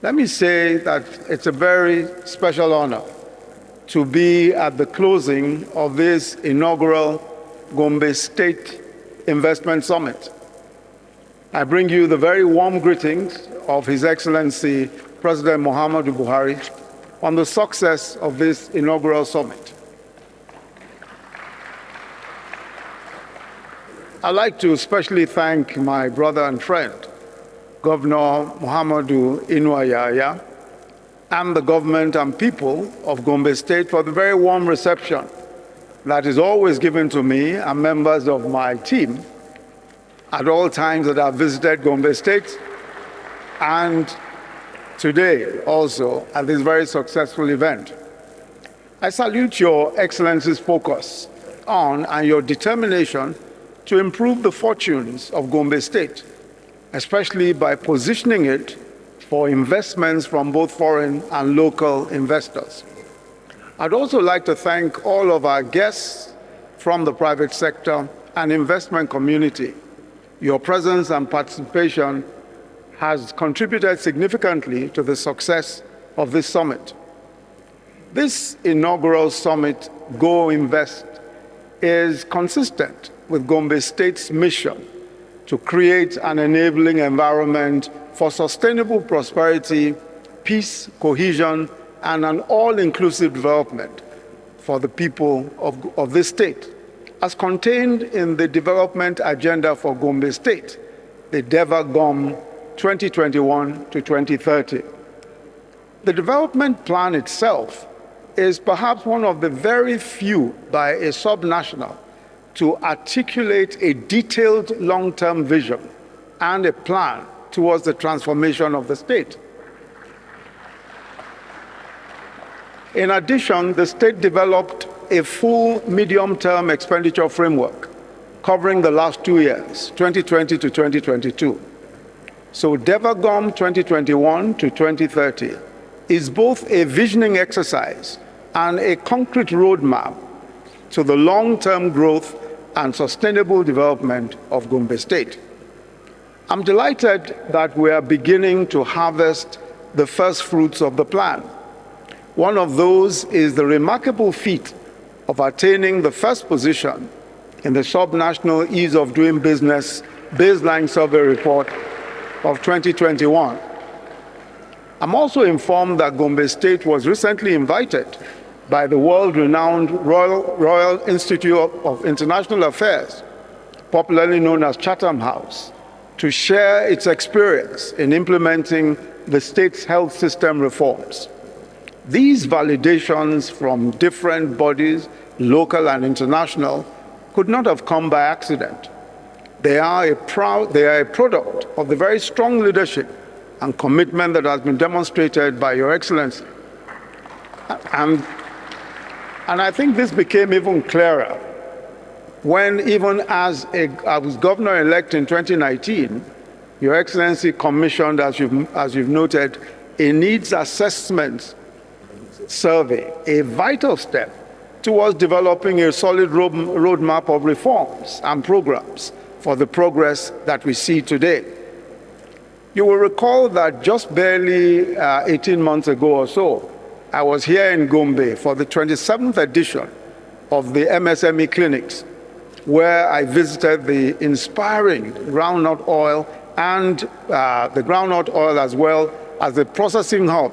Let me say that it's a very special honor to be at the closing of this inaugural Gombe State Investment Summit. I bring you the very warm greetings of His Excellency President Muhammadu Buhari on the success of this inaugural summit. I'd like to especially thank my brother and friend, Governor Muhammadu Inuwa Yahaya, and the government and people of Gombe State for the very warm reception that is always given to me and members of my team at all times that I've visited Gombe State, and today also at this very successful event. I salute Your Excellency's focus on and your determination to improve the fortunes of Gombe State, especially by positioning it for investments from both foreign and local investors. I'd also like to thank all of our guests from the private sector and investment community. Your presence and participation has contributed significantly to the success of this summit. This inaugural summit, Go Invest, is consistent with Gombe State's mission to create an enabling environment for sustainable prosperity, peace, cohesion, and an all-inclusive development for the people of this state, as contained in the development agenda for Gombe State, the GCON 2021 to 2030. The development plan itself is perhaps one of the very few by a subnational to articulate a detailed long-term vision and a plan towards the transformation of the state. In addition, the state developed a full medium-term expenditure framework covering the last 2 years, 2020 to 2022. So GCON 2021 to 2030 is both a visioning exercise and a concrete roadmap to the long-term growth and sustainable development of Gombe State. I'm delighted that we are beginning to harvest the first fruits of the plan. One of those is the remarkable feat of attaining the first position in the subnational Ease of Doing Business Baseline Survey Report of 2021. I'm also informed that Gombe State was recently invited by the world-renowned Royal Institute of International Affairs, popularly known as Chatham House, to share its experience in implementing the state's health system reforms. These validations from different bodies, local and international, could not have come by accident. They are a product of the very strong leadership and commitment that has been demonstrated by Your Excellency. And I think this became even clearer when, even as I was governor-elect in 2019, Your Excellency commissioned, as you've noted, a needs assessment survey, a vital step towards developing a solid roadmap of reforms and programs for the progress that we see today. You will recall that just barely 18 months ago or so, I was here in Gombe for the 27th edition of the MSME clinics, where I visited the inspiring groundnut oil and the groundnut oil, as well as the processing hub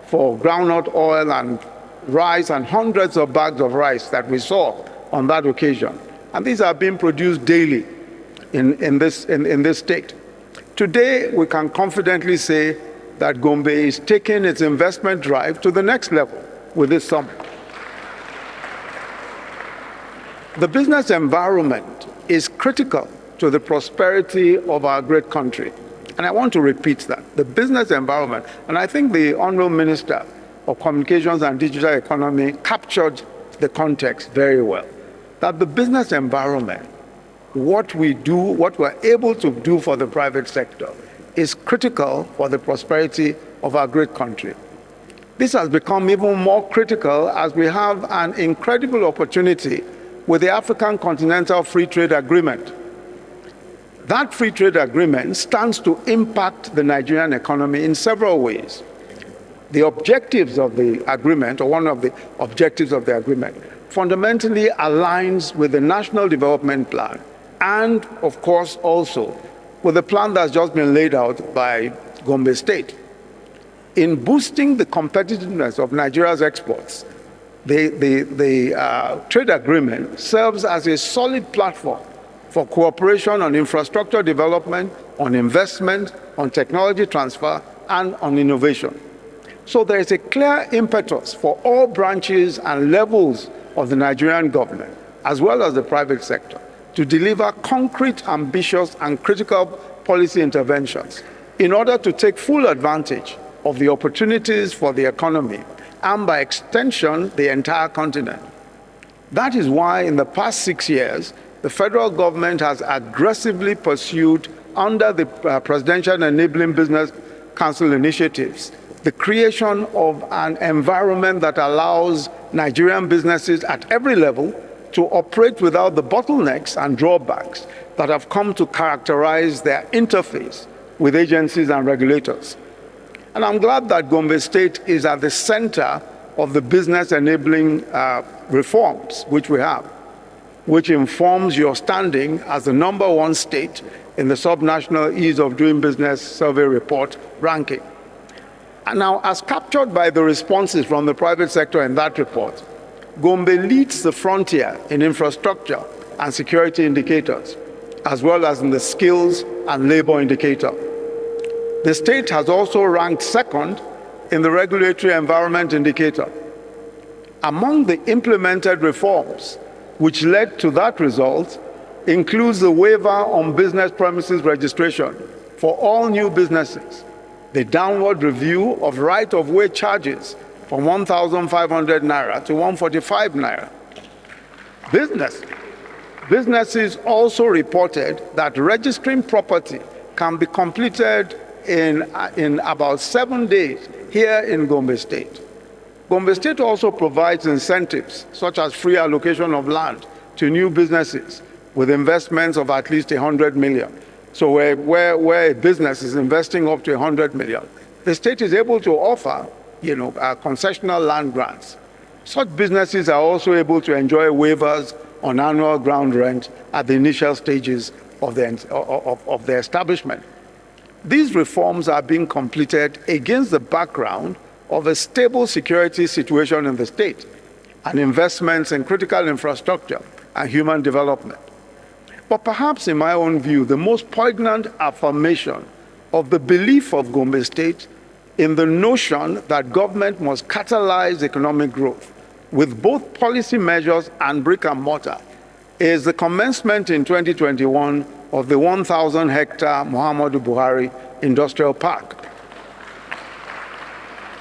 for groundnut oil and rice and hundreds of bags of rice that we saw on that occasion. And these are being produced daily in this state. Today, we can confidently say that Gombe is taking its investment drive to the next level with this summit. The business environment is critical to the prosperity of our great country. And I want to repeat that, the business environment. And I think the Honorable Minister of Communications and Digital Economy captured the context very well. That the business environment, what we do, what we're able to do for the private sector, is critical for the prosperity of our great country. This has become even more critical as we have an incredible opportunity with the African Continental Free Trade Agreement. That free trade agreement stands to impact the Nigerian economy in several ways. The objectives of the agreement, or one of the objectives of the agreement, fundamentally aligns with the National Development Plan and, of course, also with the plan that's just been laid out by Gombe State. In boosting the competitiveness of Nigeria's exports, the trade agreement serves as a solid platform for cooperation on infrastructure development, on investment, on technology transfer, and on innovation. So there is a clear impetus for all branches and levels of the Nigerian government, as well as the private sector, to deliver concrete, ambitious, and critical policy interventions in order to take full advantage of the opportunities for the economy and, by extension, the entire continent. That is why in the past 6 years, the federal government has aggressively pursued, under the Presidential Enabling Business Council initiatives, the creation of an environment that allows Nigerian businesses at every level to operate without the bottlenecks and drawbacks that have come to characterize their interface with agencies and regulators. And I'm glad that Gombe State is at the center of the business enabling reforms which we have, which informs your standing as the #1 state in the Subnational Ease of Doing Business Survey Report ranking. And now, as captured by the responses from the private sector in that report, Gombe leads the frontier in infrastructure and security indicators, as well as in the skills and labor indicator. The state has also ranked second in the regulatory environment indicator. Among the implemented reforms which led to that result includes the waiver on business premises registration for all new businesses, the downward review of right-of-way charges from 1,500 naira to 145 naira. Businesses also reported that registering property can be completed in about 7 days here in Gombe State. Gombe State also provides incentives, such as free allocation of land to new businesses with investments of at least 100 million. So where a business is investing up to 100 million, the state is able to offer, concessional land grants. Such businesses are also able to enjoy waivers on annual ground rent at the initial stages of the establishment. These reforms are being completed against the background of a stable security situation in the state and investments in critical infrastructure and human development. But perhaps, in my own view, the most poignant affirmation of the belief of Gombe State in the notion that government must catalyze economic growth with both policy measures and brick and mortar is the commencement in 2021 of the 1,000-hectare Muhammadu Buhari Industrial Park,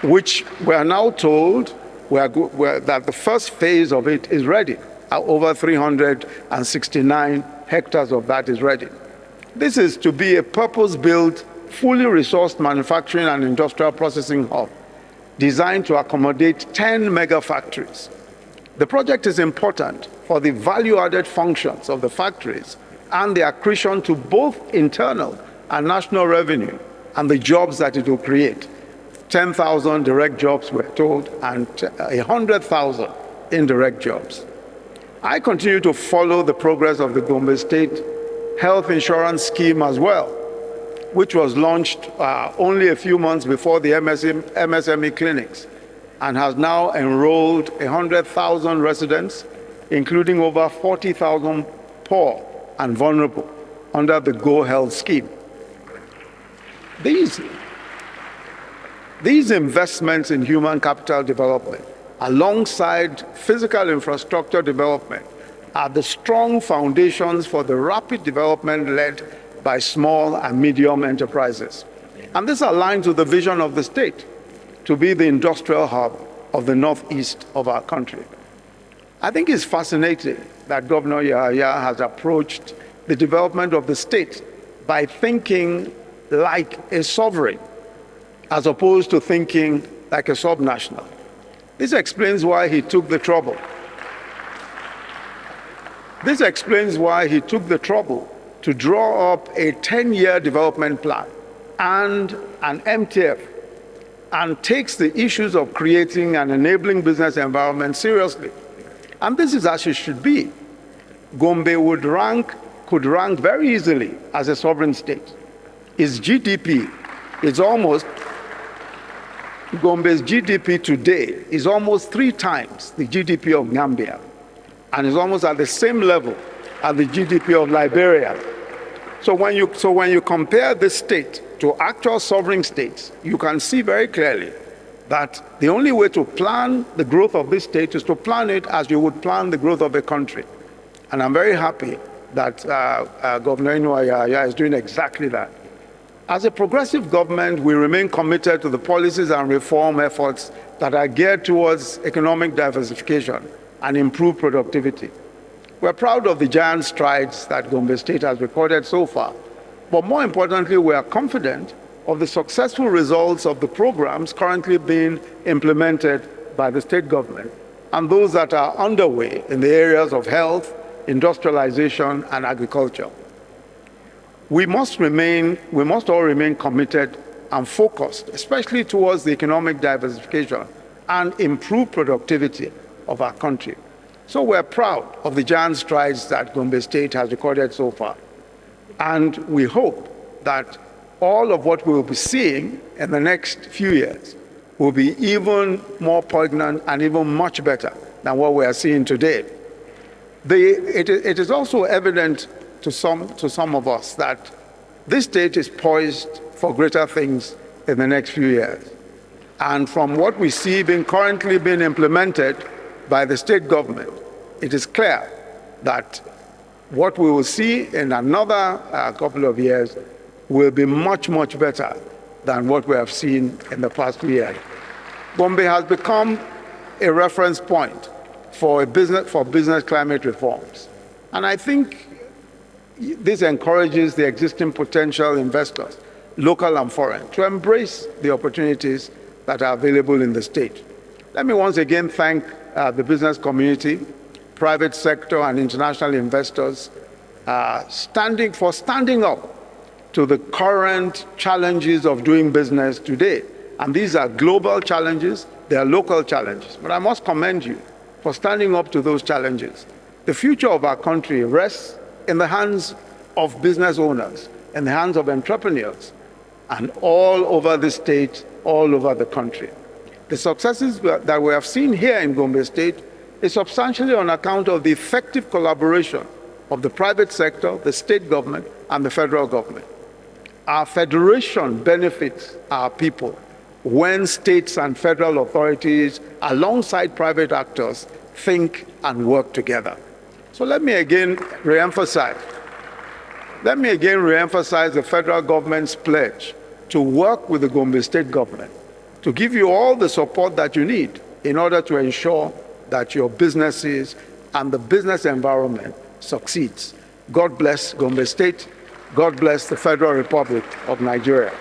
which we are now told that the first phase of it is ready. Over 369 hectares of that is ready. This is to be a purpose-built, fully resourced manufacturing and industrial processing hub designed to accommodate 10 mega factories. The project is important for the value-added functions of the factories and the accretion to both internal and national revenue and the jobs that it will create. 10,000 direct jobs, we're told, and 100,000 indirect jobs. I continue to follow the progress of the Gombe State Health Insurance Scheme as well, which was launched only a few months before the MSME clinics and has now enrolled 100,000 residents, including over 40,000 poor and vulnerable, under the Go Health scheme. These investments in human capital development, alongside physical infrastructure development, are the strong foundations for the rapid development led by small and medium enterprises. And this aligns with the vision of the state to be the industrial hub of the northeast of our country. I think it's fascinating that Governor Yahaya has approached the development of the state by thinking like a sovereign, as opposed to thinking like a subnational. This explains why he took the trouble. to draw up a 10-year development plan and an MTF, and takes the issues of creating an enabling business environment seriously. And this is as it should be. Gombe could rank very easily as a sovereign state. Its GDP is Gombe's GDP today is almost 3 times the GDP of Gambia, and is almost at the same level as the GDP of Liberia. So when you compare this state to actual sovereign states, you can see very clearly that the only way to plan the growth of this state is to plan it as you would plan the growth of a country. And I'm very happy that Governor Inuwa Yahaya is doing exactly that. As a progressive government, we remain committed to the policies and reform efforts that are geared towards economic diversification and improved productivity. We're proud of the giant strides that Gombe State has recorded so far, but more importantly, we are confident of the successful results of the programs currently being implemented by the state government and those that are underway in the areas of health, industrialization, and agriculture. We must all remain committed and focused, especially towards the economic diversification and improved productivity of our country. So we're proud of the giant strides that Gombe State has recorded so far. And we hope that all of what we'll be seeing in the next few years will be even more poignant and even much better than what we are seeing today. It is also evident to some of us that this state is poised for greater things in the next few years. And from what we see currently being implemented by the state government, it is clear that what we will see in another couple of years will be much, much better than what we have seen in the past few years. Gombe has become a reference point for business climate reforms. And I think this encourages the existing potential investors, local and foreign, to embrace the opportunities that are available in the state. Let me once again thank the business community, private sector, and international investors for standing up to the current challenges of doing business today. And these are global challenges, they are local challenges. But I must commend you for standing up to those challenges. The future of our country rests in the hands of business owners, in the hands of entrepreneurs, and all over the state, all over the country. The successes that we have seen here in Gombe State is substantially on account of the effective collaboration of the private sector, the state government, and the federal government. Our federation benefits our people when states and federal authorities, alongside private actors, think and work together. So let me again reemphasize the federal government's pledge to work with the Gombe State government to give you all the support that you need in order to ensure that your businesses and the business environment succeeds. God bless Gombe State. God bless the Federal Republic of Nigeria.